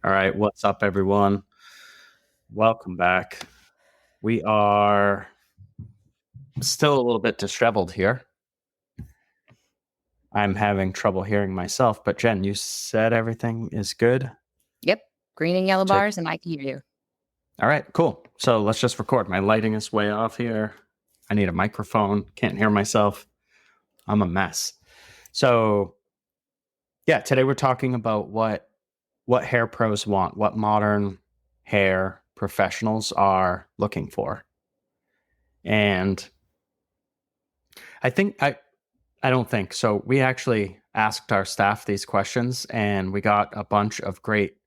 All right, what's up, everyone? Welcome back. We are still a little bit disheveled here. I'm having trouble hearing myself, but Jen, you said everything is good? Yep. Green and yellow Check. bars, and I can hear you. All right, cool. So let's just record. My lighting is way off here. I need a microphone. Can't hear myself. I'm a mess. So, yeah, today we're talking about what hair pros want, what modern hair professionals are looking for. And I don't think so. We actually asked our staff these questions and we got a bunch of great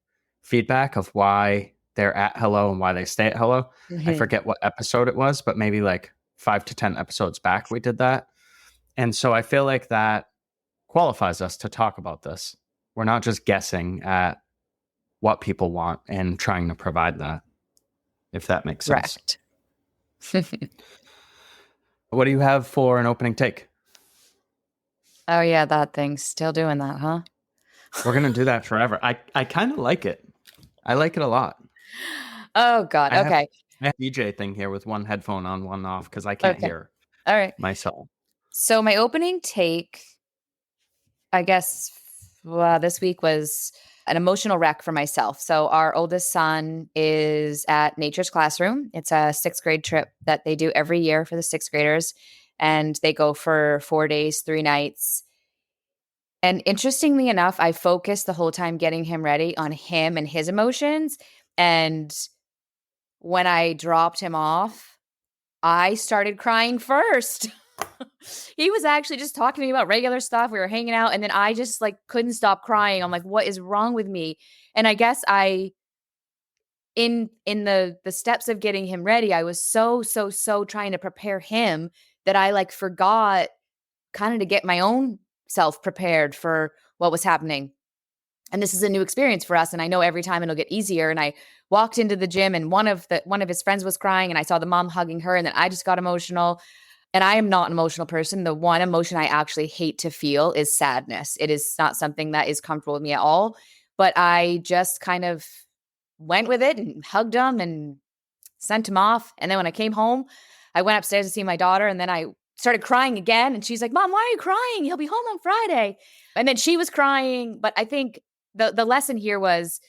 feedback of why they're at Hello and why they stay at Hello. I forget what episode it was, but maybe like 5 to 10 episodes back we did that. And so I feel like that qualifies us to talk about this. We're not just guessing at what people want and trying to provide that, if that makes sense. Correct. What do you have for an opening take? Oh, yeah, that thing's still doing that, huh? We're going to do that forever. I kind of like it. I like it a lot. Oh, God. Okay. I have a DJ thing here with one headphone on, one off, because I can't hear All right. myself. So my opening take, I guess, this week was an emotional wreck for myself. So our oldest son is at Nature's Classroom. It's a 6th grade trip that they do every year for the 6th graders. And they go for 4 days, 3 nights. And interestingly enough, I focused the whole time getting him ready on him and his emotions. And when I dropped him off, I started crying first. He was actually just talking to me about regular stuff. We were hanging out, and then I just like couldn't stop crying. I'm like, what is wrong with me? And I guess in the steps of getting him ready, I was so trying to prepare him that I like forgot kind of to get my own self prepared for what was happening. And this is a new experience for us. And I know every time it'll get easier. And I walked into the gym and one of his friends was crying and I saw the mom hugging her and then I just got emotional. And I am not an emotional person. The one emotion I actually hate to feel is sadness. It is not something that is comfortable with me at all. But I just kind of went with it and hugged him and sent him off. And then when I came home, I went upstairs to see my daughter and then I started crying again. And she's like, Mom, why are you crying? He'll be home on Friday. And then she was crying. But I think the lesson here was,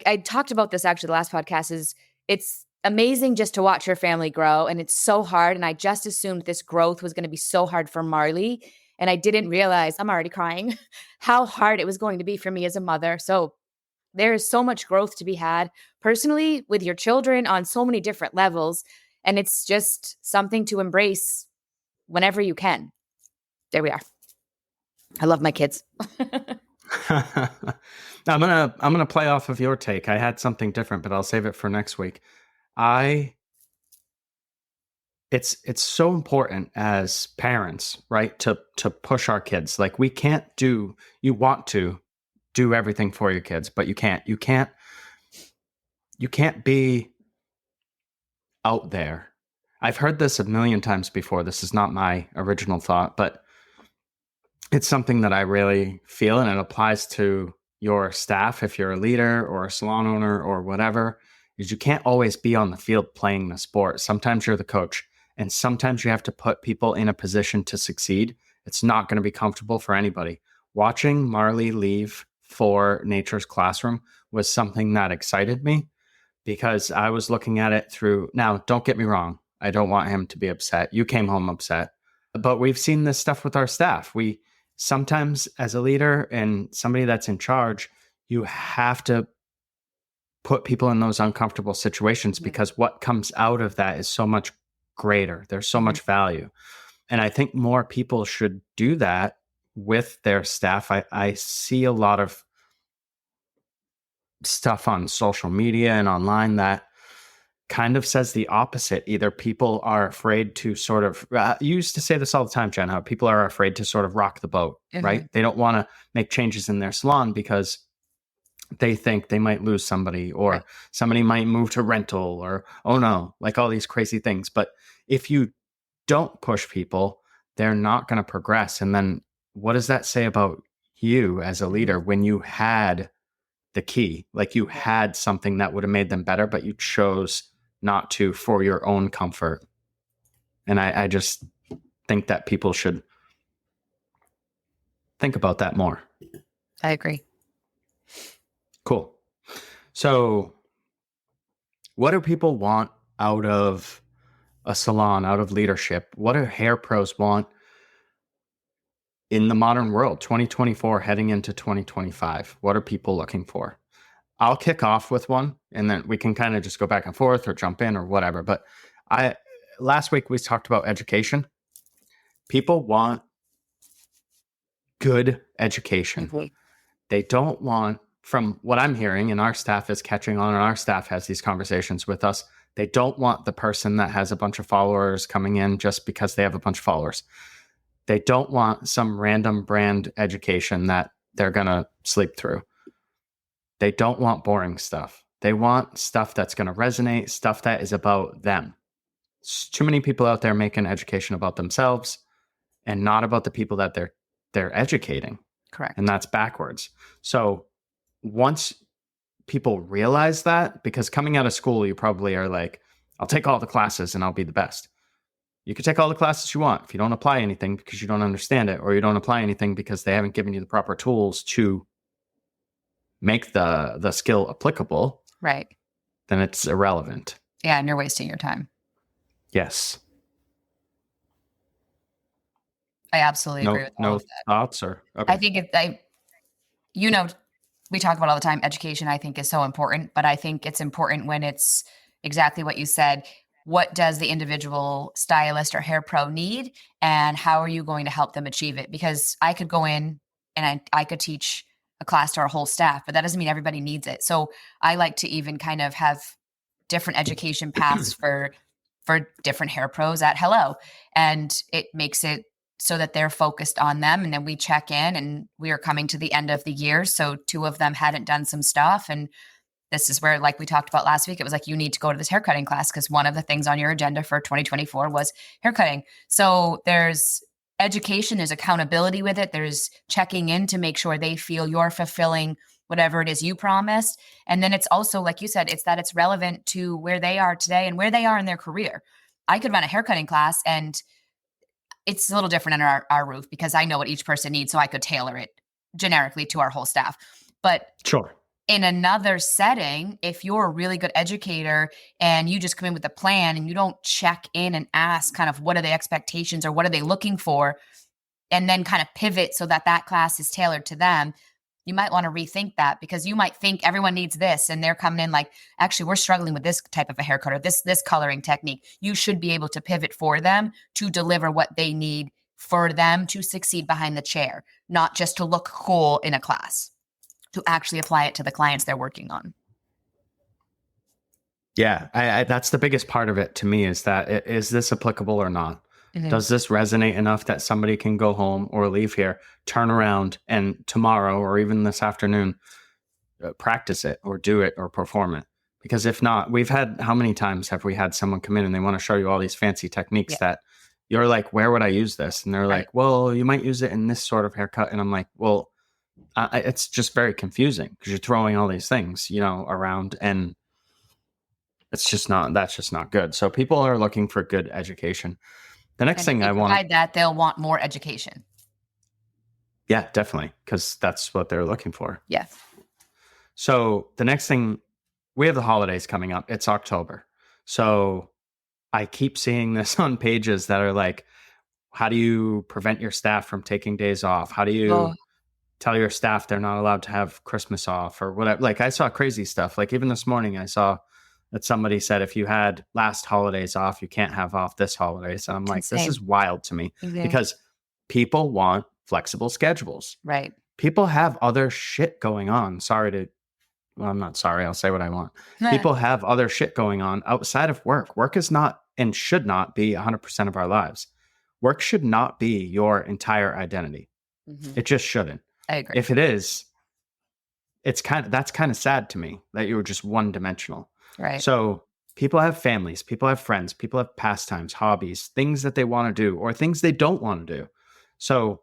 I talked about this actually the last podcast, is it's amazing just to watch your family grow. And it's so hard. And I just assumed this growth was going to be so hard for Marley. And I didn't realize, I'm already crying, how hard it was going to be for me as a mother. So there is so much growth to be had personally with your children on so many different levels. And it's just something to embrace whenever you can. There we are. I love my kids. I'm gonna play off of your take. I had something different, but I'll save it for next week. It's so important as parents, right, to push our kids. Like you want to do everything for your kids, but you can't be out there. I've heard this a million times before. This is not my original thought, but it's something that I really feel, and it applies to your staff if you're a leader or a salon owner or whatever, is you can't always be on the field playing the sport. Sometimes you're the coach, and sometimes you have to put people in a position to succeed. It's not going to be comfortable for anybody. Watching Marley leave for Nature's Classroom was something that excited me because I was looking at it through, now don't get me wrong, I don't want him to be upset. You came home upset, but we've seen this stuff with our staff. We sometimes, as a leader and somebody that's in charge, you have to put people in those uncomfortable situations because what comes out of that is so much greater. There's so much value. And I think more people should do that with their staff. I see a lot of stuff on social media and online that kind of says the opposite. Either people are afraid to sort of, you used to say this all the time, Jen, how people are afraid to sort of rock the boat, right? They don't want to make changes in their salon because they think they might lose somebody or somebody might move to rental or, oh no, like all these crazy things. But if you don't push people, they're not going to progress. And then what does that say about you as a leader when you had the key. Like you had something that would have made them better, but you chose not to for your own comfort. And I just think that people should think about that more. I agree. Cool. So what do people want out of a salon, out of leadership? What do hair pros want in the modern world, 2024 heading into 2025? What are people looking for? I'll kick off with one and then we can kind of just go back and forth or jump in or whatever. But last week we talked about education. People want good education. Mm-hmm. They don't want, from what I'm hearing, and our staff is catching on, and our staff has these conversations with us, they don't want the person that has a bunch of followers coming in just because they have a bunch of followers. They don't want some random brand education that they're going to sleep through. They don't want boring stuff. They want stuff that's going to resonate, stuff that is about them. There's too many people out there making education about themselves and not about the people that they're educating. Correct. And that's backwards. So once people realize that, because coming out of school, you probably are like, I'll take all the classes and I'll be the best. You can take all the classes you want. If you don't apply anything because you don't understand it, or you don't apply anything because they haven't given you the proper tools to make the skill applicable, right, then it's irrelevant. Yeah, and you're wasting your time. Yes. I absolutely agree with all of that. Thoughts or okay. I think we talk about all the time, education I think is so important, but I think it's important when it's exactly what you said. What does the individual stylist or hair pro need, and how are you going to help them achieve it? Because I could go in and I could teach a class to our whole staff, but that doesn't mean everybody needs it. So I like to even kind of have different education paths for different hair pros at Hello. And it makes it so that they're focused on them. And then we check in, and we are coming to the end of the year. So 2 of them hadn't done some stuff. And this is where, like we talked about last week, it was like, you need to go to this haircutting class because one of the things on your agenda for 2024 was haircutting. So there's education, there's accountability with it. There's checking in to make sure they feel you're fulfilling whatever it is you promised. And then it's also, like you said, it's relevant to where they are today and where they are in their career. I could run a haircutting class, and it's a little different in our roof because I know what each person needs. So I could tailor it generically to our whole staff. But sure, in another setting, if you're a really good educator and you just come in with a plan and you don't check in and ask kind of what are the expectations or what are they looking for, and then kind of pivot so that class is tailored to them, you might want to rethink that, because you might think everyone needs this and they're coming in like, actually, we're struggling with this type of a haircut or this coloring technique. You should be able to pivot for them to deliver what they need for them to succeed behind the chair, not just to look cool in a class, to actually apply it to the clients they're working on. Yeah, I that's the biggest part of it to me, is that is this applicable or not? Mm-hmm. Does this resonate enough that somebody can go home or leave here, turn around, and tomorrow or even this afternoon practice it or do it or perform it? Because if not, how many times have we had someone come in and they want to show you all these fancy techniques that you're like, where would I use this? And they're like, well, you might use it in this sort of haircut. And I'm like, well, it's just very confusing because you're throwing all these things, around, and that's just not good. So people are looking for good education. The next thing I want, that they'll want more education. Yeah, definitely. Because that's what they're looking for. Yeah. So the next thing, we have the holidays coming up. It's October. So I keep seeing this on pages that are like, how do you prevent your staff from taking days off? How do you tell your staff they're not allowed to have Christmas off or whatever? Like, I saw crazy stuff. Like, even this morning, I saw that somebody said, if you had last holidays off, you can't have off this holidays. And I'm like, this is wild to me because people want flexible schedules. Right. People have other shit going on. Well, I'm not sorry. I'll say what I want. People have other shit going on outside of work. Work is not and should not be 100% of our lives. Work should not be your entire identity. Mm-hmm. It just shouldn't. I agree. If it is, that's kind of sad to me that you were just one dimensional. Right. So people have families, people have friends, people have pastimes, hobbies, things that they want to do or things they don't want to do. So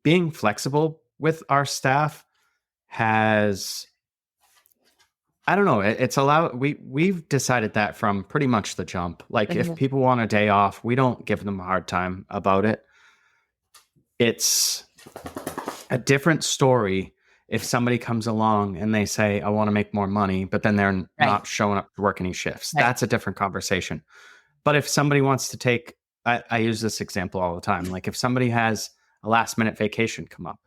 being flexible with our staff has I don't know. It's allowed. We've decided that from pretty much the jump. Like if Mhm. people want a day off, we don't give them a hard time about it. It's a different story if somebody comes along and they say, I want to make more money, but then they're Right. not showing up to work any shifts. Right. That's a different conversation. But if somebody wants to take, I use this example all the time. Like if somebody has a last minute vacation come up,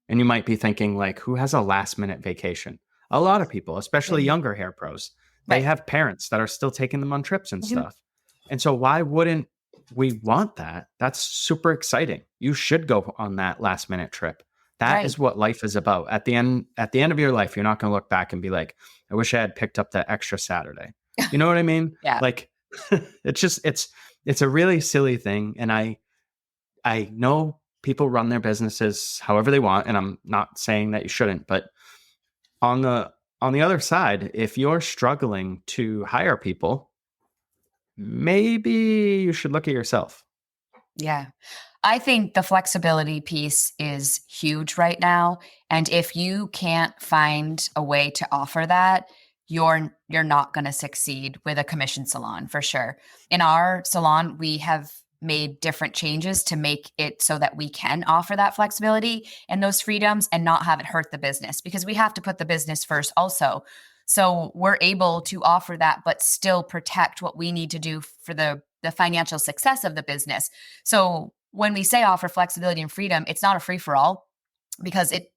and you might be thinking, like, who has a last minute vacation? A lot of people, especially Mhm. younger hair pros, they Right. have parents that are still taking them on trips and Mhm. stuff. And so, why wouldn't we want that? That's super exciting. You should go on that last minute trip. That Right. is what life is about. At the end of your life, you're not going to look back and be like, I wish I had picked up that extra Saturday. You know what I mean? Yeah. Like, it's a really silly thing. And I know people run their businesses however they want, and I'm not saying that you shouldn't, but on the other side, if you're struggling to hire people, maybe you should look at yourself. Yeah. I think the flexibility piece is huge right now. And if you can't find a way to offer that, you're not going to succeed with a commission salon for sure. In our salon, we have made different changes to make it so that we can offer that flexibility and those freedoms and not have it hurt the business because we have to put the business first also. So we're able to offer that but still protect what we need to do for the financial success of the business. So when we say offer flexibility and freedom, it's not a free for all because it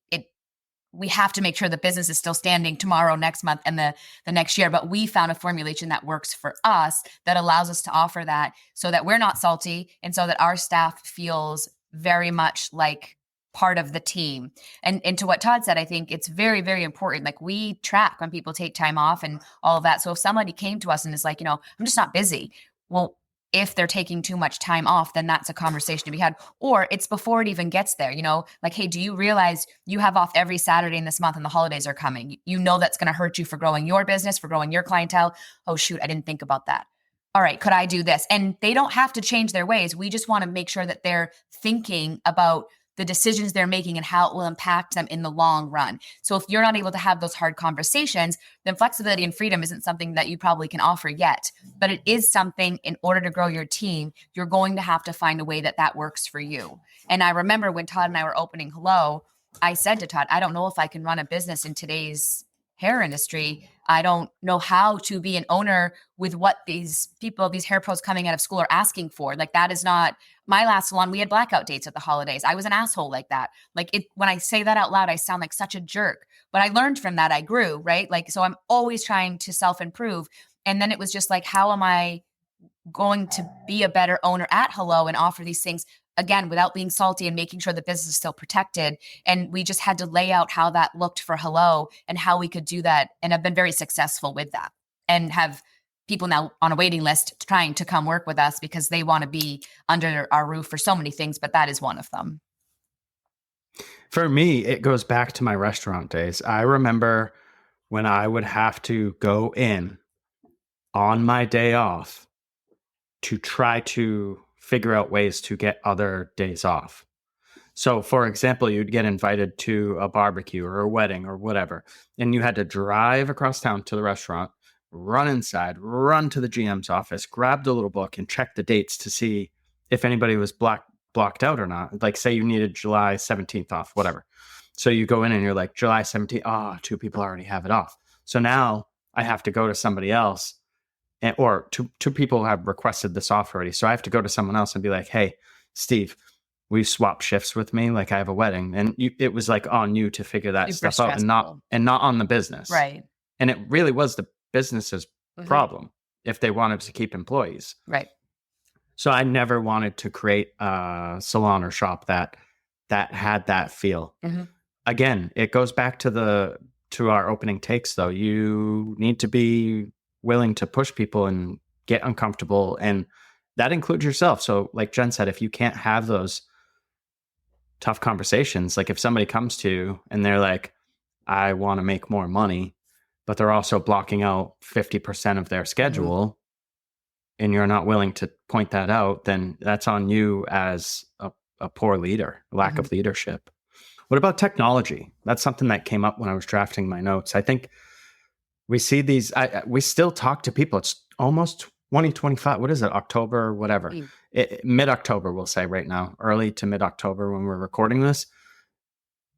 we have to make sure the business is still standing tomorrow, next month, and the next year. But we found a formulation that works for us that allows us to offer that so that we're not salty and so that our staff feels very much like part of the team. And to what Todd said, I think it's very, very important. Like we track when people take time off and all of that. So if somebody came to us and is like, I'm just not busy. Well, if they're taking too much time off, then that's a conversation to be had. Or it's before it even gets there, like, hey, do you realize you have off every Saturday in this month and the holidays are coming? You know that's going to hurt you for growing your business, for growing your clientele. Oh, shoot, I didn't think about that. All right, could I do this? And they don't have to change their ways. We just want to make sure that they're thinking about the decisions they're making and how it will impact them in the long run. So if you're not able to have those hard conversations, then flexibility and freedom isn't something that you probably can offer yet, but it is something in order to grow your team, you're going to have to find a way that that works for you. And I remember when Todd and I were opening Hello, I said to Todd, I don't know if I can run a business in today's hair industry. I don't know how to be an owner with what these people, these hair pros coming out of school are asking for. Like that is not my last salon. We had blackout dates at the holidays. I was an asshole like that. Like it, when I say that out loud, I sound like such a jerk, but I learned from that. I grew, right? Like, so I'm always trying to self-improve. And then it was just like, how am I going to be a better owner at Hello and offer these things again without being salty and making sure the business is still protected? And we just had to lay out how that looked for Hello and how we could do that. And I've been very successful with that and have people now on a waiting list trying to come work with us because they want to be under our roof for so many things, but that is one of them. For me, it goes back to my restaurant days. I remember when I would have to go in on my day off to try to figure out ways to get other days off. So, for example, you'd get invited to a barbecue or a wedding or whatever, and you had to drive across town to the restaurant, run inside, run to the GM's office, grab the little book, and check the dates to see if anybody was blocked out or not. Like, say you needed July 17th off, whatever. So you go in and you're like, July 17th, two people already have it off. So now I have to go to somebody else, or two people have requested this off already. So I have to go to someone else and be like, hey, Steve, we swap shifts with me, like I have a wedding, and it was like on you to figure that Super stuff out, stressful. and not on the business. Right. And it really was the business's Mhm. problem if they wanted to keep employees. Right. So I never wanted to create a salon or shop that had that feel. Mhm. Again, it goes back to our opening takes though. You need to be willing to push people and get uncomfortable, and that includes yourself. So like Jen said, if you can't have those tough conversations. Like if somebody comes to you and they're like, I want to make more money, but they're also blocking out 50% of their Mhm. schedule, and you're not willing to point that out, then that's on you as a poor leader, lack Mhm. of leadership. What about technology? That's something that came up when I was drafting my notes. I think We see these. We still talk to people. It's almost 2025. What is it? October, whatever. Mm. Mid October, we'll say right now, early to mid October when we're recording this.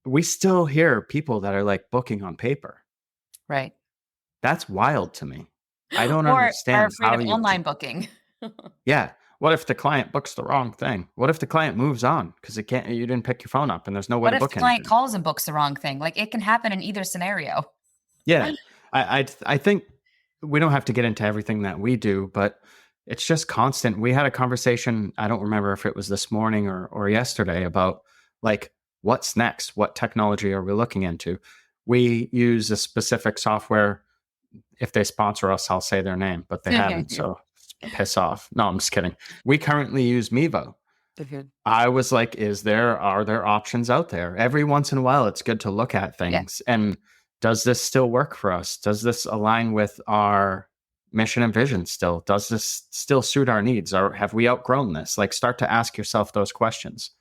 We still hear people that are like booking on paper. Right. That's wild to me. I don't Or are understand afraid how of you. online booking. Yeah. What if the client books the wrong thing? What if the client moves on because it can't? You didn't pick your phone up and there's no way What to if the book client anything. calls and books the wrong thing? Like it can happen in either scenario. Yeah, I think we don't have to get into everything that we do, but it's just constant. We had a conversation. I don't remember if it was this morning or yesterday about like what's next. What technology are we looking into? We use a specific software. If they sponsor us, I'll say their name, but they haven't. So piss off. No, I'm just kidding. We currently use Mevo. I was like, are there options out there? Every once in a while, it's good to look at Yeah. things. And does this still work for us? Does this align with our mission and vision still? Does this still suit our needs? Or have we outgrown this? Like, start to ask yourself those questions.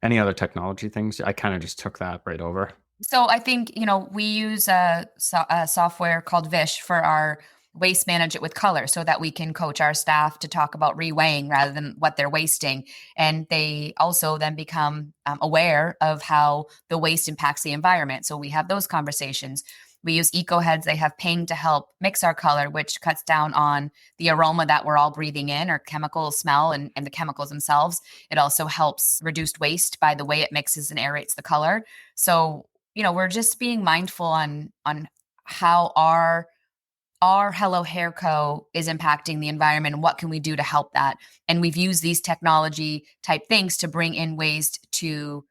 Any other technology things? I kind of just took that right over. So I think, we use a software called Vish for our waste management with color so that we can coach our staff to talk about reweighing rather than what they're wasting. And they also then become aware of how the waste impacts the environment. So we have those conversations. We use eco heads. They have ping to help mix our color, which cuts down on the aroma that we're all breathing in or chemical smell and the chemicals themselves. It also helps reduce waste by the way it mixes and aerates the color. So we're just being mindful on how our Hello Hair Co is impacting the environment and what can we do to help that. And we've used these technology type things to bring in ways to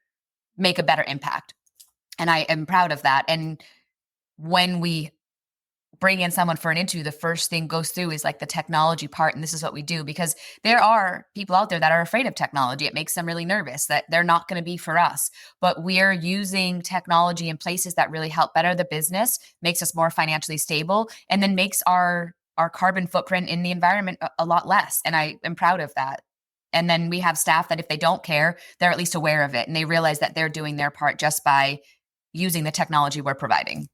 make a better impact. And I am proud of that. And when we bring in someone for an interview, the first thing goes through is like the technology part. And this is what we do because there are people out there that are afraid of technology. It makes them really nervous that they're not going to be for us. But we're using technology in places that really help better the business, makes us more financially stable, and then makes our carbon footprint in the environment a lot less. And I am proud of that. And then we have staff that if they don't care, they're at least aware of it and they realize that they're doing their part just by using the technology we're providing.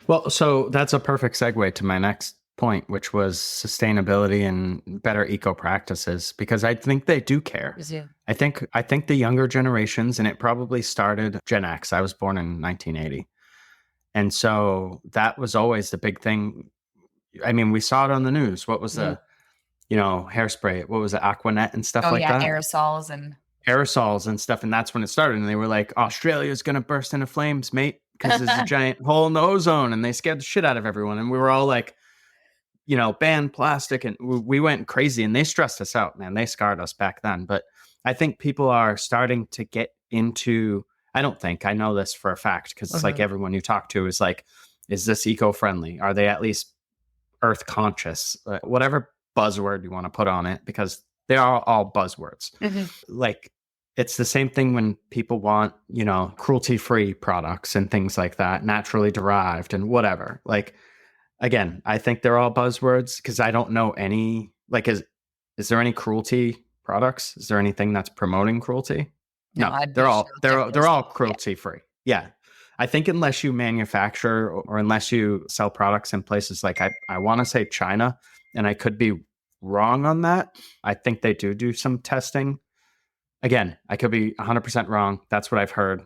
Well, so that's a perfect segue to my next point, which was sustainability and better eco practices, because I think they do care. Yeah. I think the younger generations, and it probably started Gen X. I was born in 1980. And so that was always the big thing. I mean, we saw it on the news. What was the, hairspray? What was it, Aquanet and stuff Oh like yeah, that? aerosols and Aerosols and stuff. And that's when it started. And they were like, Australia's going to burst into flames, mate, because there's a giant hole in the ozone. And they scared the shit out of everyone. And we were all like, ban plastic. And we went crazy and they stressed us out, man. They scarred us back then. But I think people are starting to get into, I know this for a fact, because it's like everyone you talk to is like, is this eco-friendly? Are they at least earth conscious? Whatever buzzword you want to put on it, because they are all buzzwords. Like, it's the same thing when people want, cruelty-free products and things like that, naturally derived and whatever. Like, again, I think they're all buzzwords because I don't know any, like, is there any cruelty products? Is there anything that's promoting cruelty? no, No, I'd be they're all shocked if they're there's all cruelty free. Yeah. I think unless you manufacture or unless you sell products in places like I want to say China, and I could be wrong on that. I think they do some testing. Again, I could be 100% wrong. That's what I've heard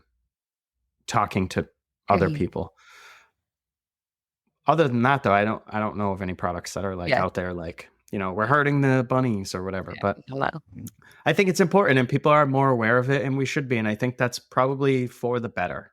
talking to other people. Other than that, though, I don't know of any products that are like out there, like, we're hurting the bunnies or whatever. But I think it's important and people are more aware of it, and we should be. And I think that's probably for the better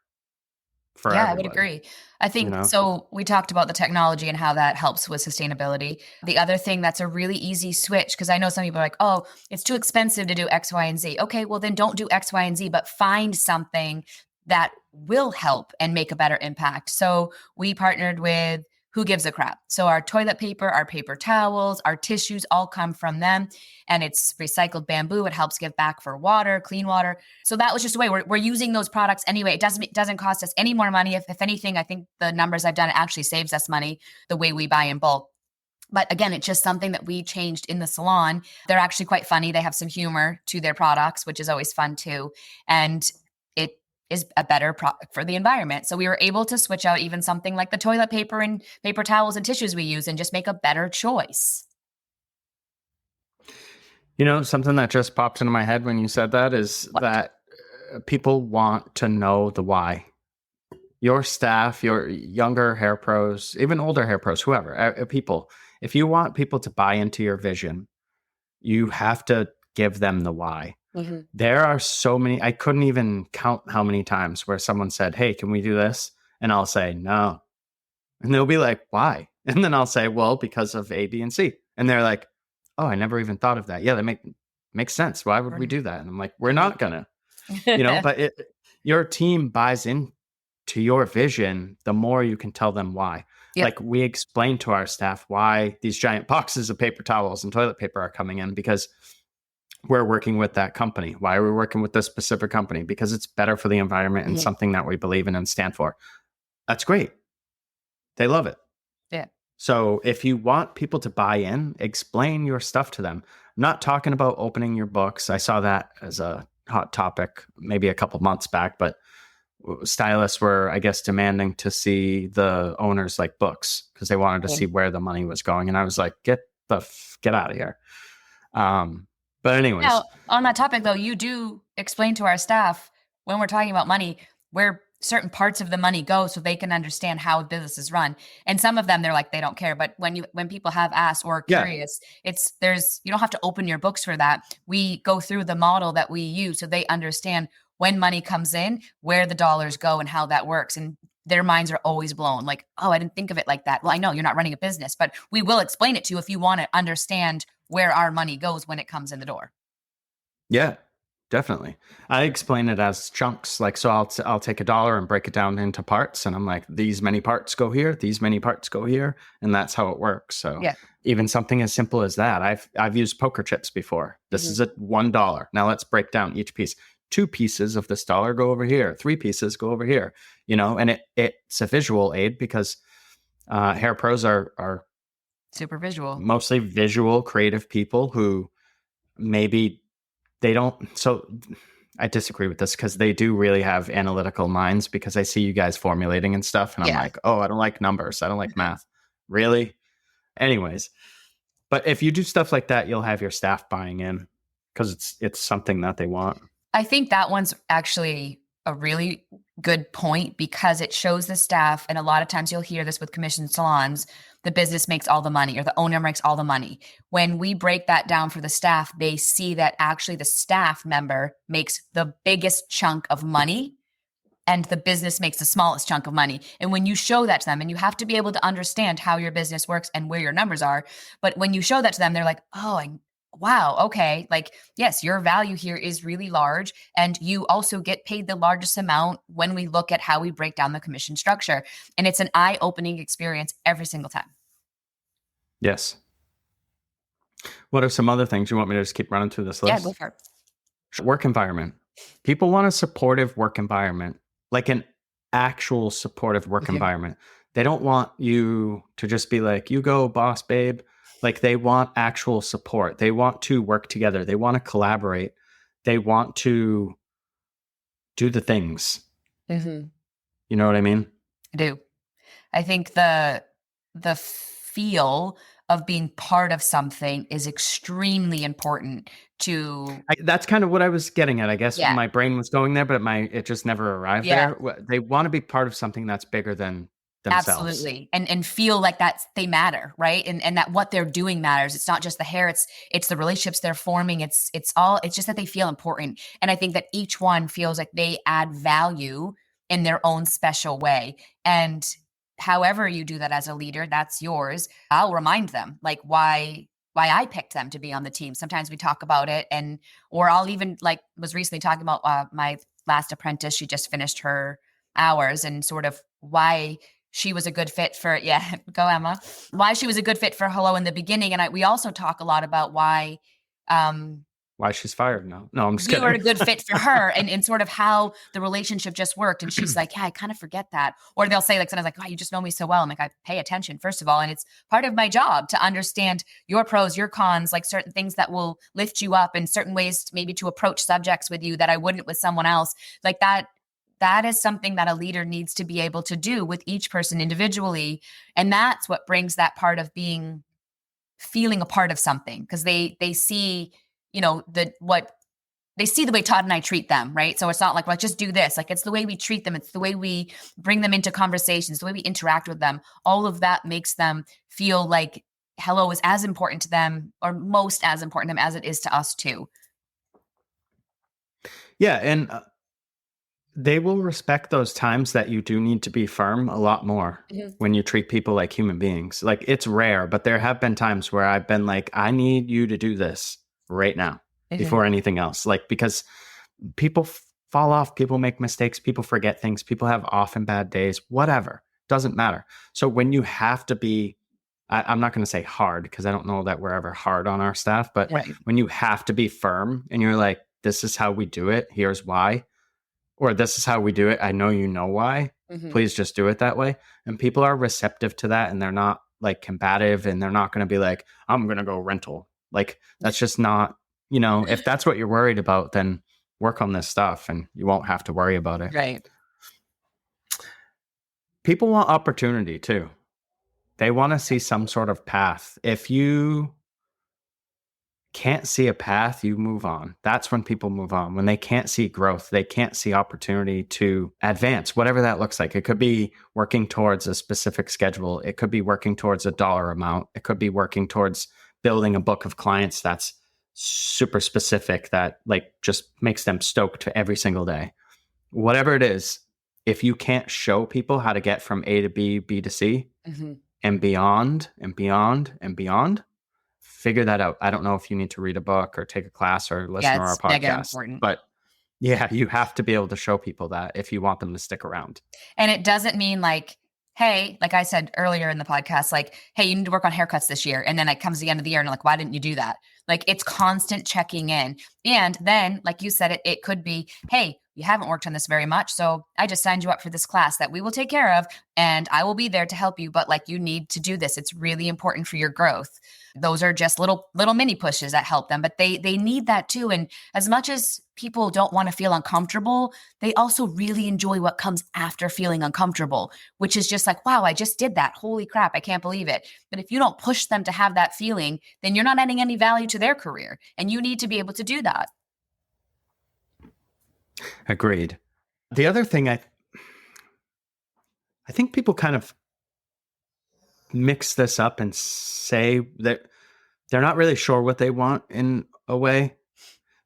for Yeah, I would everybody. agree. I think so. We talked about the technology and how that helps with sustainability. The other thing that's a really easy switch, because I know some people are like, oh, it's too expensive to do X, Y, and Z. Okay, well, then don't do X, Y, and Z, but find something that will help and make a better impact. So we partnered with Who Gives a Crap. So our toilet paper, our paper towels, our tissues all come from them. And it's recycled bamboo. It helps give back for water, clean water. So that was just a way we're using those products anyway. It doesn't cost us any more money. If anything, I think the numbers I've done, it actually saves us money the way we buy in bulk. But again, it's just something that we changed in the salon. They're actually quite funny. They have some humor to their products, which is always fun too. And is a better product for the environment. So we were able to switch out even something like the toilet paper and paper towels and tissues we use and just make a better choice. Something that just popped into my head when you said that is What? that people want to know the why. Your staff, your younger hair pros, even older hair pros, whoever, people, if you want people to buy into your vision, you have to give them the why. Mm-hmm. There are so many, I couldn't even count how many times where someone said, "Hey, can we do this?" And I'll say, "No." And they'll be like, "Why?" And then I'll say, "Well, because of A, B, and C." And they're like, "Oh, I never even thought of that. Yeah, that makes sense. Why would we do that?" And I'm like, "We're not gonna." But your team buys in to your vision, the more you can tell them why. Yep. Like, we explain to our staff why these giant boxes of paper towels and toilet paper are coming in, because we're working with that company. Why are we working with this specific company? Because it's better for the environment and something that we believe in and stand for. That's great. They love it. Yeah. So if you want people to buy in, explain your stuff to them. I'm not talking about opening your books. I saw that as a hot topic maybe a couple months back, but stylists were, I guess, demanding to see the owners like books because they wanted to see where the money was going. And I was like, get out of here. But anyways. Now, on that topic, though, you do explain to our staff when we're talking about money where certain parts of the money go so they can understand how business is run. And some of them, they're like, they don't care. But when people have asked or curious, you don't have to open your books for that. We go through the model that we use so they understand when money comes in, where the dollars go and how that works. And their minds are always blown. Like, oh, I didn't think of it like that. Well, I know you're not running a business, but we will explain it to you if you want to understand where our money goes when it comes in the door. Yeah, definitely. I explain it as chunks. Like, so I'll take $1 and break it down into parts. And I'm like, these many parts go here, these many parts go here. And that's how it works. So even something as simple as that, I've used poker chips before. This is at $1. Now let's break down each piece. 2 pieces of this dollar go over here. 3 pieces go over here, and it's a visual aid because hair pros are super visual, mostly visual, creative people who maybe they don't. So I disagree with this because they do really have analytical minds, because I see you guys formulating and stuff. And I'm like, oh, I don't like numbers. I don't like math. Really? Anyways, but if you do stuff like that, you'll have your staff buying in because it's something that they want. I think that one's actually a really good point because it shows the staff, and a lot of times you'll hear this with commissioned salons, the business makes all the money or the owner makes all the money. When we break that down for the staff, they see that actually the staff member makes the biggest chunk of money and the business makes the smallest chunk of money. And when you show that to them, and you have to be able to understand how your business works and where your numbers are, but when you show that to them, they're like, oh, wow, okay. Like, yes, your value here is really large. And you also get paid the largest amount when we look at how we break down the commission structure. And it's an eye-opening experience every single time. Yes. What are some other things you want me to just keep running through this list? Yeah, go for it. Work environment. People want a supportive work environment, like an actual supportive work environment. They don't want you to just be like, you go, boss, babe. Like, they want actual support. They want to work together. They want to collaborate. They want to do the things. Mm-hmm. You know what I mean? I do. I think the feel of being part of something is extremely important to. That's kind of what I was getting at. I guess my brain was going there, but it just never arrived there. They want to be part of something that's bigger than themselves. Absolutely. And feel like they matter, right? And that what they're doing matters. It's not just the hair, it's the relationships they're forming. It's just that they feel important. And I think that each one feels like they add value in their own special way. And however you do that as a leader, that's yours. I'll remind them like why I picked them to be on the team. Sometimes we talk about it, or I'll even, like, was recently talking about my last apprentice. She just finished her hours, and sort of why she was a good fit for, go Emma, why she was a good fit for Hello in the beginning. And we also talk a lot about why she's fired now. No, I'm just kidding. You were a good fit for her, and sort of how the relationship just worked. And she's like, yeah, I kind of forget that. Or they'll say, like, sometimes like, oh, you just know me so well. I'm like, I pay attention, first of all. And it's part of my job to understand your pros, your cons, like certain things that will lift you up, and certain ways maybe to approach subjects with you that I wouldn't with someone else. Like that is something that a leader needs to be able to do with each person individually. And that's what brings that part of being feeling a part of something, because they see, what they see the way Todd and I treat them, right? So it's not like, well, just do this. Like, it's the way we treat them. It's the way we bring them into conversations, the way we interact with them. All of that makes them feel like hello is as important to them, or most as important to them as it is to us too. Yeah. And they will respect those times that you do need to be firm a lot more Mm-hmm. when you treat people like human beings. Like, it's rare, but there have been times where I've been like, I need you to do this right now Mm-hmm. before anything else. Like, because people fall off, people make mistakes, people forget things, people have off and bad days, whatever, doesn't matter. So when you have to be, I'm not going to say hard, because I don't know that we're ever hard on our staff, but Right. when you have to be firm and you're like, this is how we do it, here's why, or this is how we do it, I know you know why, Mm-hmm. please just do it that way. And people are receptive to that, and they're not like combative, and they're not going to be like, I'm going to go rental. Like, that's just not, if that's what you're worried about, then work on this stuff and you won't have to worry about it. Right. People want opportunity too. They want to see some sort of path. If you can't see a path, you move on. That's when people move on. When they can't see growth, they can't see opportunity to advance, whatever that looks like. It could be working towards a specific schedule. It could be working towards a dollar amount. It could be working towards building a book of clients that's super specific, that like just makes them stoked every single day. Whatever it is, if you can't show people how to get from A to B, B to C, Mm-hmm. and beyond and beyond and beyond, figure that out. I don't know if you need to read a book or take a class or listen Yeah, to our it's mega podcast, important. but yeah, you have to be able to show people that if you want them to stick around. And it doesn't mean like, hey, like I said earlier in the podcast, like, hey, you need to work on haircuts this year. And then it comes the end of the year and like, why didn't you do that? Like, it's constant checking in. And then, like you said, it could be, hey, you haven't worked on this very much. So I just signed you up for this class that we will take care of, and I will be there to help you. But like, you need to do this. It's really important for your growth. Those are just little mini pushes that help them, but they need that too. And as much as people don't want to feel uncomfortable, they also really enjoy what comes after feeling uncomfortable, which is just like, wow, I just did that. Holy crap, I can't believe it. But if you don't push them to have that feeling, then you're not adding any value to their career. And you need to be able to do that. Agreed. The other thing, I think people kind of mix this up and say that they're not really sure what they want in a way.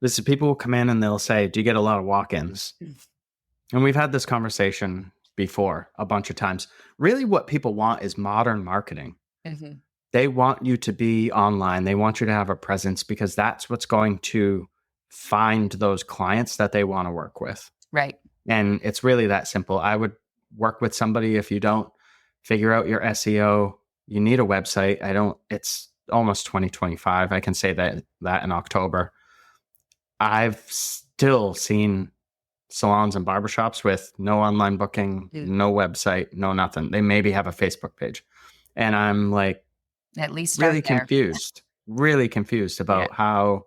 This is, people will come in and they'll say, do you get a lot of walk-ins? And we've had this conversation before a bunch of times. Really what people want is modern marketing. Mm-hmm. They want you to be online. They want you to have a presence, because that's what's going to find those clients that they want to work with. Right. And it's really that simple. I would work with somebody. If you don't figure out your SEO, you need a website. It's almost 2025. I can say that in October. I've still seen salons and barbershops with no online booking, no website, no nothing. They maybe have a Facebook page. And I'm like, At least really start really confused about how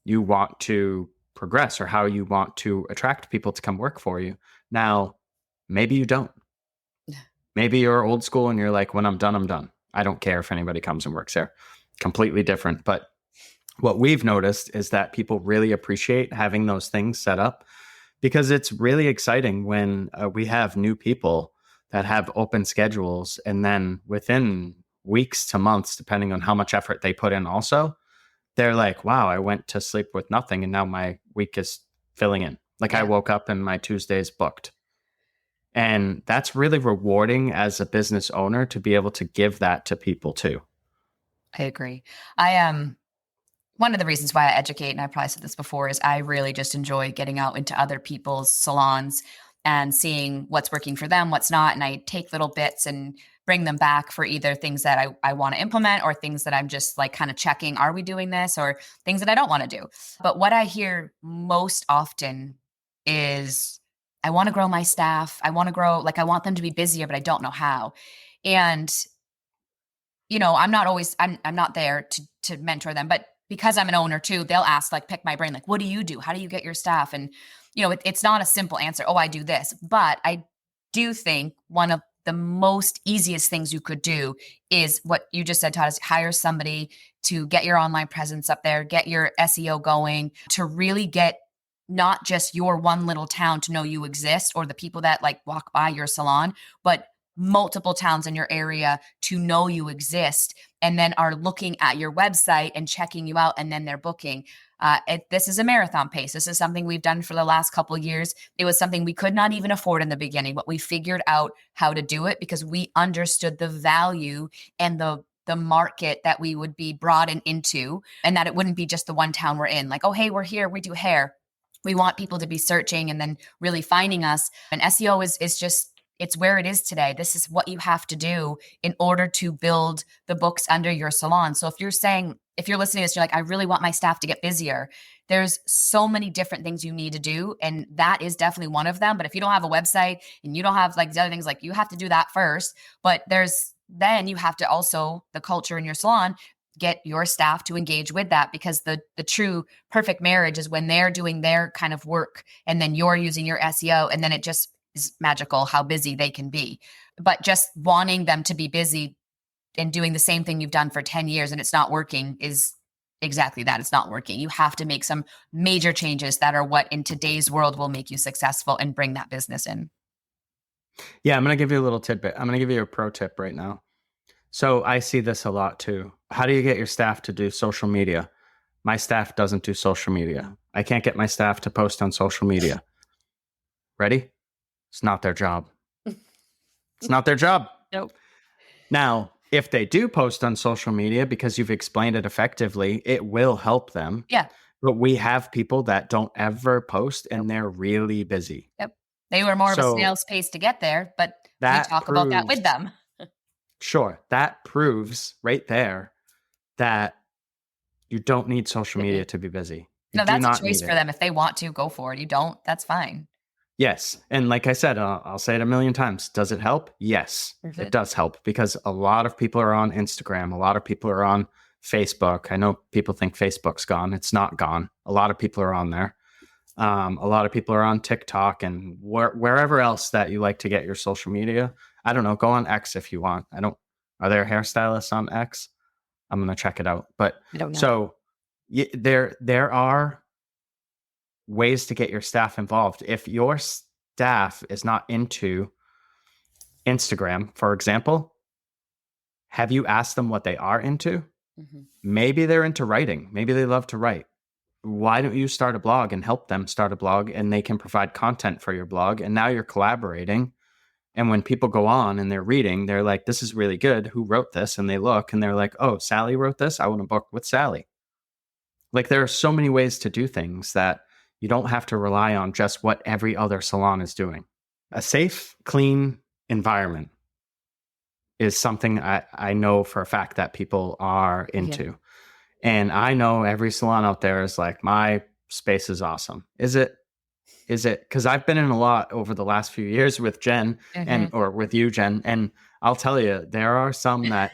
you want to progress or how you want to attract people to come work for you. Now, maybe you don't. Maybe you're old school and you're like, when I'm done, I'm done. I don't care if anybody comes and works there. Completely different. But what we've noticed is that people really appreciate having those things set up, because it's really exciting when we have new people that have open schedules, and then within weeks to months, depending on how much effort they put in also, they're like, wow, I went to sleep with nothing and now my week is filling in. Like, I woke up and my Tuesday's booked. And that's really rewarding as a business owner to be able to give that to people too. I agree. One of the reasons why I educate, and I probably said this before, is I really just enjoy getting out into other people's salons and seeing what's working for them, what's not. And I take little bits and bring them back for either things that I want to implement, or things that I'm just like kind of checking, are we doing this, or things that I don't want to do. But what I hear most often is, I want to grow my staff. I want to grow, like, I want them to be busier, but I don't know how. And I'm not there to mentor them, but because I'm an owner too, they'll ask, like, pick my brain, like, what do you do? How do you get your staff? And, it's not a simple answer. Oh, I do this. But I do think one of the most easiest things you could do is what you just said, Todd, is hire somebody to get your online presence up there, get your SEO going, to really get not just your one little town to know you exist, or the people that like walk by your salon, but multiple towns in your area to know you exist, and then are looking at your website and checking you out, and then they're booking. This is a marathon pace. This is something we've done for the last couple of years. It was something we could not even afford in the beginning, but we figured out how to do it because we understood the value and the market that we would be brought into, and that it wouldn't be just the one town we're in. Like, oh, hey, we're here, we do hair. We want people to be searching and then really finding us. And SEO is just, it's where it is today. This is what you have to do in order to build the books under your salon. So if you're listening to this, you're like, I really want my staff to get busier. There's so many different things you need to do. And that is definitely one of them. But if you don't have a website and you don't have like the other things, like you have to do that first. But then you have to also, the culture in your salon, get your staff to engage with that, because the true perfect marriage is when they're doing their kind of work and then you're using your SEO, and then it just is magical how busy they can be. But just wanting them to be busy and doing the same thing you've done for 10 years and it's not working is exactly that. It's not working. You have to make some major changes that are what in today's world will make you successful and bring that business in. Yeah, I'm going to give you a little tidbit. I'm going to give you a pro tip right now. So I see this a lot too. How do you get your staff to do social media? My staff doesn't do social media. I can't get my staff to post on social media. Ready? It's not their job. It's not their job. Nope. Now, if they do post on social media because you've explained it effectively, it will help them. Yeah. But we have people that don't ever post and they're really busy. Yep. They were more of a So snail's pace to get there, but we that talk about that with them. Sure. That proves right there that you don't need social media to be busy. No, that's a choice for them. If they want to, go for it. You don't, that's fine. Yes. And like I said, I'll say it a million times. Does it help? Yes, it does help, because a lot of people are on Instagram. A lot of people are on Facebook. I know people think Facebook's gone. It's not gone. A lot of people are on there. A lot of people are on TikTok and wherever else that you like to get your social media. I don't know. Go on X if you want. Are there hairstylists on X? I'm going to check it out. But I don't know. So there are ways to get your staff involved. If your staff is not into Instagram, for example, have you asked them what they are into? Mm-hmm. Maybe they're into writing. Maybe they love to write. Why don't you start a blog and help them start a blog, and they can provide content for your blog, and now you're collaborating. And when people go on and they're reading, they're like, this is really good. Who wrote this? And they look and they're like, oh, Sally wrote this. I want to book with Sally. Like, there are so many ways to do things that you don't have to rely on just what every other salon is doing. A safe, clean environment is something I know for a fact that people are into. Yeah. And I know every salon out there is like, my space is awesome. Is it? Because I've been in a lot over the last few years with Jen or with you, Jen. And I'll tell you, there are some that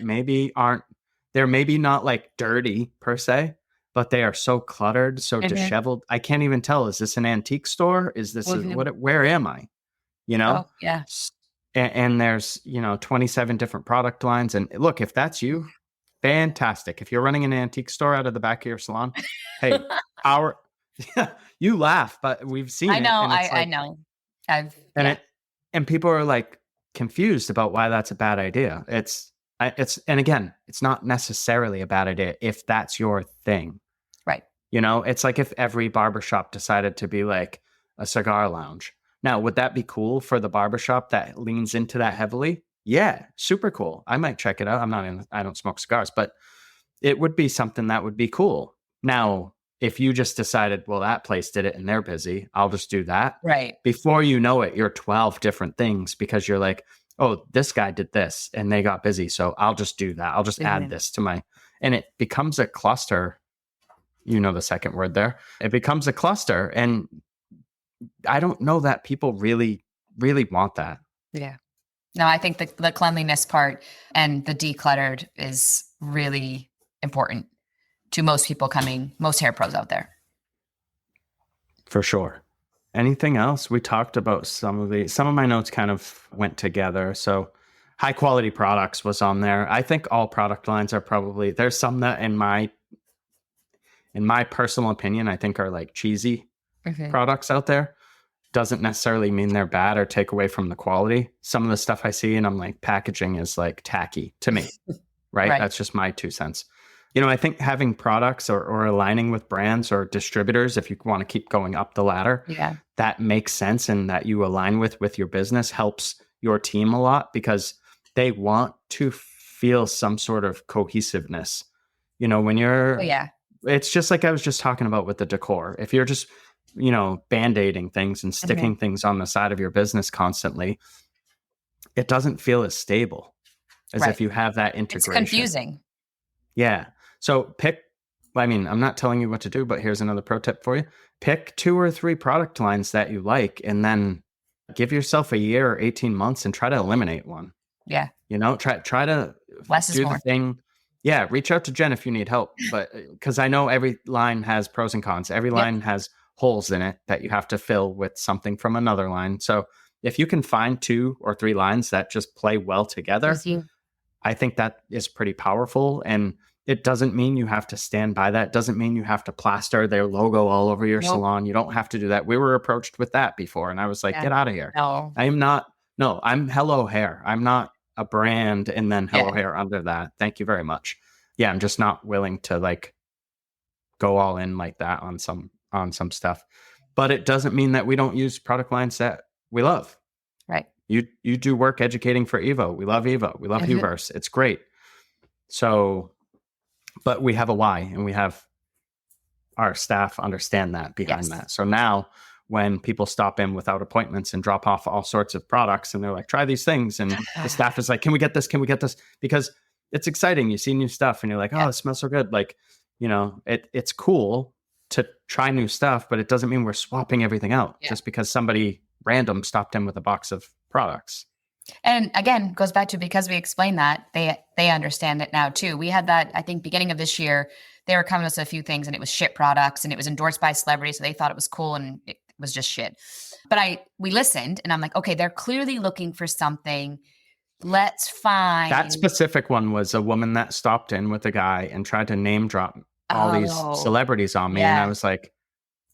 they're maybe not like dirty per se, but they are so cluttered, so disheveled. I can't even tell. Is this an antique store? Is this where am I? Oh, yeah. And there's, 27 different product lines. And look, if that's you, fantastic. If you're running an antique store out of the back of your salon, hey, you laugh, but we've seen it. I know. And people are like confused about why that's a bad idea. And again, it's not necessarily a bad idea if that's your thing. Right. It's like if every barbershop decided to be like a cigar lounge. Now, would that be cool for the barbershop that leans into that heavily? Yeah, super cool. I might check it out. I don't smoke cigars, but it would be something that would be cool. Now, if you just decided, well, that place did it and they're busy, I'll just do that. Right. Before you know it, you're 12 different things because you're like, oh, this guy did this and they got busy. So I'll just do that. I'll just add this to and it becomes a cluster. The second word there. It becomes a cluster. And I don't know that people really, really want that. Yeah. No, I think the cleanliness part and the decluttered is really important to most people most hair pros out there. For sure. Anything else? We talked about some of my notes kind of went together. So high quality products was on there. I think all product lines are probably, there's some that in my personal opinion, I think are like cheesy Okay. products out there. Doesn't necessarily mean they're bad or take away from the quality. Some of the stuff I see and I'm like, packaging is like tacky to me, right? Right. That's just my 2 cents. I think having products or aligning with brands or distributors, if you want to keep going up the ladder, Yeah. that makes sense and that you align with your business helps your team a lot because they want to feel some sort of cohesiveness. When Oh, you're, yeah. it's just like I was just talking about with the decor. If you're just, band-aiding things and Mhm. sticking things on the side of your business constantly, it doesn't feel as stable as Right. if you have that It's integration. confusing. Yeah. So I'm not telling you what to do, but here's another pro tip for you. Pick 2 or 3 product lines that you like and then give yourself a year or 18 months and try to eliminate one. Yeah. Try to Less is do the more. thing. Yeah, reach out to Jen if you need help, but because I know every line has pros and cons. Every Yep. line has holes in it that you have to fill with something from another line. So if you can find 2 or 3 lines that just play well together, Just you. I think that is pretty powerful. And it doesn't mean you have to stand by that. It doesn't mean you have to plaster their logo all over your Nope. salon. You don't have to do that. We were approached with that before. And I was like, Yeah. get out of here. No. I am not, no, I'm Hello Hair. I'm not a brand and then Hello Yeah. Hair under that. Thank you very much. Yeah, I'm just not willing to like go all in like that on some stuff. But it doesn't mean that we don't use product lines that we love. Right. You do work educating for Evo. We love Evo. We love Uverse. It's great. So, but we have a why and we have our staff understand that behind Yes. that. So now when people stop in without appointments and drop off all sorts of products and they're like, try these things. And the staff is like, can we get this? Can we get this? Because it's exciting. You see new stuff and you're like, oh, Yeah. it smells so good. Like, it's cool to try new stuff, but it doesn't mean we're swapping everything out Yeah. just because somebody random stopped in with a box of products. And again, goes back to because we explained that they understand it now too. We had that, I think, beginning of this year. They were coming to us a few things, and it was shit products, and it was endorsed by celebrities, so they thought it was cool, and it was just shit. But we listened, and I'm like, okay, they're clearly looking for something. Let's find. That specific one was a woman that stopped in with a guy and tried to name drop all these Oh, celebrities on me. And I yeah, was like,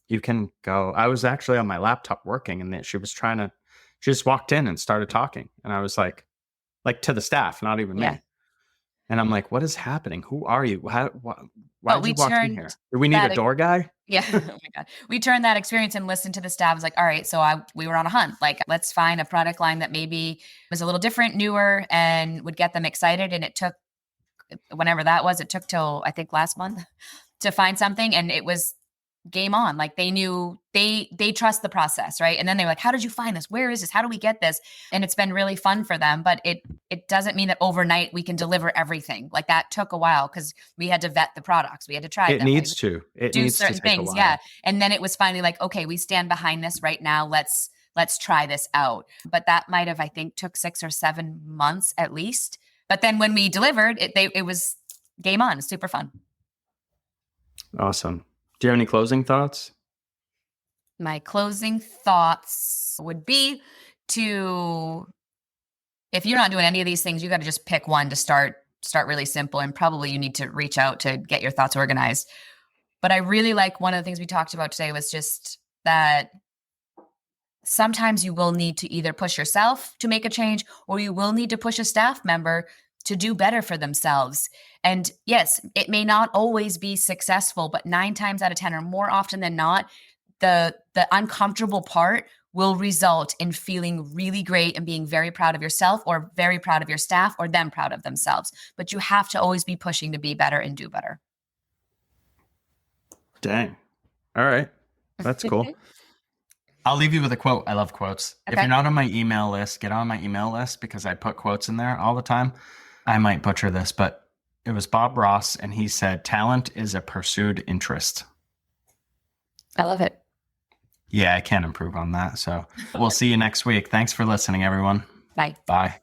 you can go. I was actually on my laptop working and she just walked in and started talking. And I was like to the staff, not even yeah. me. And I'm like, what is happening? Who are you? Why But did we you walk in turned here? Do we need a that. door guy? Yeah. Oh my God. We turned that experience and listened to the staff. I was like, all right, so we were on a hunt. Like, let's find a product line that maybe was a little different, newer, and would get them excited. And it took whenever that was, it took till I think last month to find something. And it was game on. Like they knew they trust the process, right? And then they were like, how did you find this? Where is this? How do we get this? And it's been really fun for them. But it doesn't mean that overnight we can deliver everything. Like that took a while because we had to vet the products. We had to try It them. needs to. It Do needs to certain take a things. while. Yeah. And then it was finally like, okay, we stand behind this right now. Let's try this out. But that might have, I think, took 6 or 7 months at least. But then when we delivered, it was game on. Super fun. Awesome. Do you have any closing thoughts? My closing thoughts would be to, if you're not doing any of these things, you got to just pick one to start really simple. And probably you need to reach out to get your thoughts organized. But I really like one of the things we talked about today was just that sometimes you will need to either push yourself to make a change or you will need to push a staff member to do better for themselves. And yes, it may not always be successful, but 9 times out of 10 or more often than not, the uncomfortable part will result in feeling really great and being very proud of yourself or very proud of your staff or them proud of themselves. But you have to always be pushing to be better and do better. Dang. All right. That's cool. I'll leave you with a quote. I love quotes. If Okay. you're not on my email list, get on my email list because I put quotes in there all the time. I might butcher this, but it was Bob Ross, and he said, talent is a pursued interest. I love it. Yeah, I can't improve on that. So we'll see you next week. Thanks for listening, everyone. Bye. Bye.